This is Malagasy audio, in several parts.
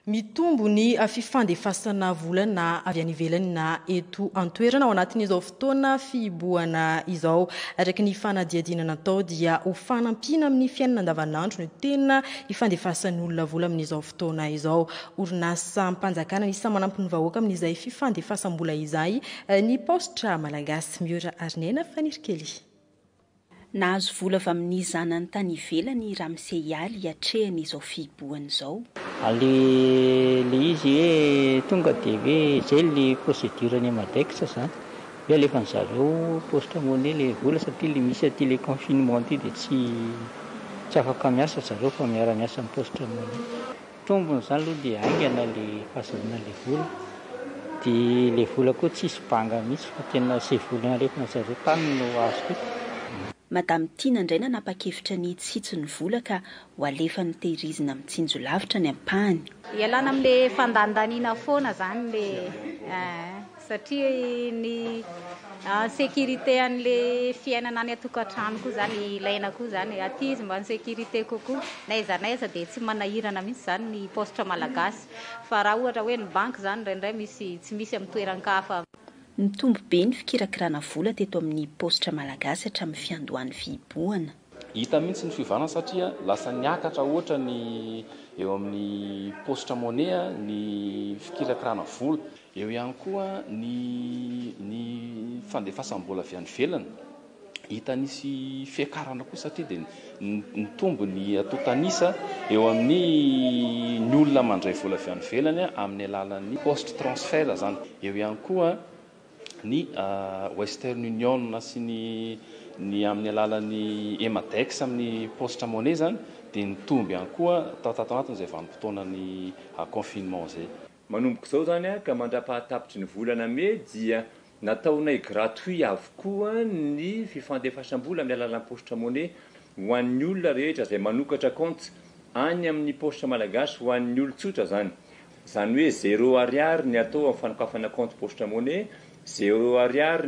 Mitombo ny fifandefasana vola na avy any ivelany na eto an-toerana ao anatin'izao fotoana fihiboana izao. Araka ny fanadihadiana natao dia ho fanampiana amin'ny fiainana andavanandro ny tena hifandefasan'ny olona vola amin'izao fotoana izao. Orinasa mpanjakana isa manampy ny vahoaka amin'izay fifandefasam-bola izay ny Postra Malagasy. Miora Arnena Fanirikely. Nahazo vola avy amin'ny zanany tany ivelany Ramseyaly hiatrehany izao fihiboana izao. Le izy tonga dia hoe zay le procédure any Madagascar zany. Hoe alefan'ny zareo poste monnaie le vola satria le misy aty le confinement aty dia tsy afaka miasa zareo fa miara-miasa amin'ny poste monnaie. Tombony zany aloha dia aingana le fahazonana le vola. Dia le vola koa tsisy banga mihitsy fa tena se vola alefana zareo tany no azo. Madame Tina indray nanapa-kevitra ny tsitsy ny vola ka ho alefa ny tehirizina amin'ny tsinjo lavitra ny ampahany. Ialana amin'le fandandaniana foana zany le satria ny sécurité an'le fiainana any atokantrano koa zany ilaina koa zany aty izy mba ny sécurité kokoa naiza dia tsy manahirana mihitsy zany ny Postra Malagasy fa raha ohatra hoe ny banky zany indraindray tsy misy amin'ny toeran-kafa. Mitombo be ny fikirakirana vola teto amin'ny Postra Malagasy hatramin'ny fiandohan'ny fihiboana. Hita mihitsy ny fivanana satria lasa niakatra ohatra ny eo amin'ny Postra Monnaie ny fikirakirana vola. Eo ihany koa ny fandefasam-bola avy any ivelany. Hita nisy fiakarana koa satria dia ny tombony atao tanisa eo amin'ny ny olona mandray vola avy any ivelany amin'ny alalan'ny poste transfert zany. Eo ihany koa ny Western Union sy ny amin'ny alalan'ny Emadex amin'ny Postra Monnaie zany dia ny tombo ihany koa tato anatin'izay vanim-potoanan'ny confinement zay. Manomboka izao zany ka mandrapahatapitry ny volana me dia nataonay gratuit avokoa ny fifandefasam-bola amin'ny alalan'ny Postra Monnaie ho an'ny olona rehetra izay manokatra compte any amin'ny Postra Malagasy ho an'ny olon-tsotra zany. Zany hoe 0 ariary ny atao amin'ny fanokafana compte Postra Monnaie, 0 ariary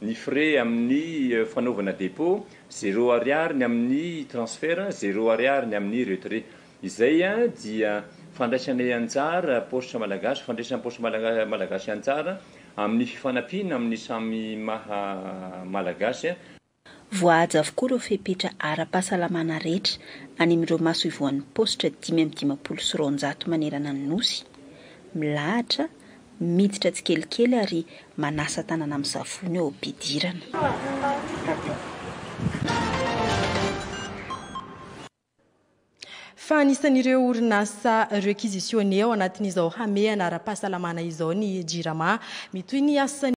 ny frais amin'ny fanaovana dépôt, 0 ariary ny amin'ny transfert, 0 ariary ny amin'ny retrait. Izay dia fandraisanay anjara Postra Malagasy, fandraisan'ny Postra Malagasy anjara amin'ny fifanampiana amin'ny samy maha malagasy. Voahaja avokoa ireo fepetra ara-pahasalamana rehetra any amin'ireo maso ivoan'ny Postra 520 manerana ny nosy. Milahatra, miditra tsikelikely ary manasa tanana amin'ny savony eo ampidirana. Fa anisan'ireo orinasa réquisitionné ao anatin'izao hameana ara-pahasalamana izao ny JIRAMA mitoy ny asany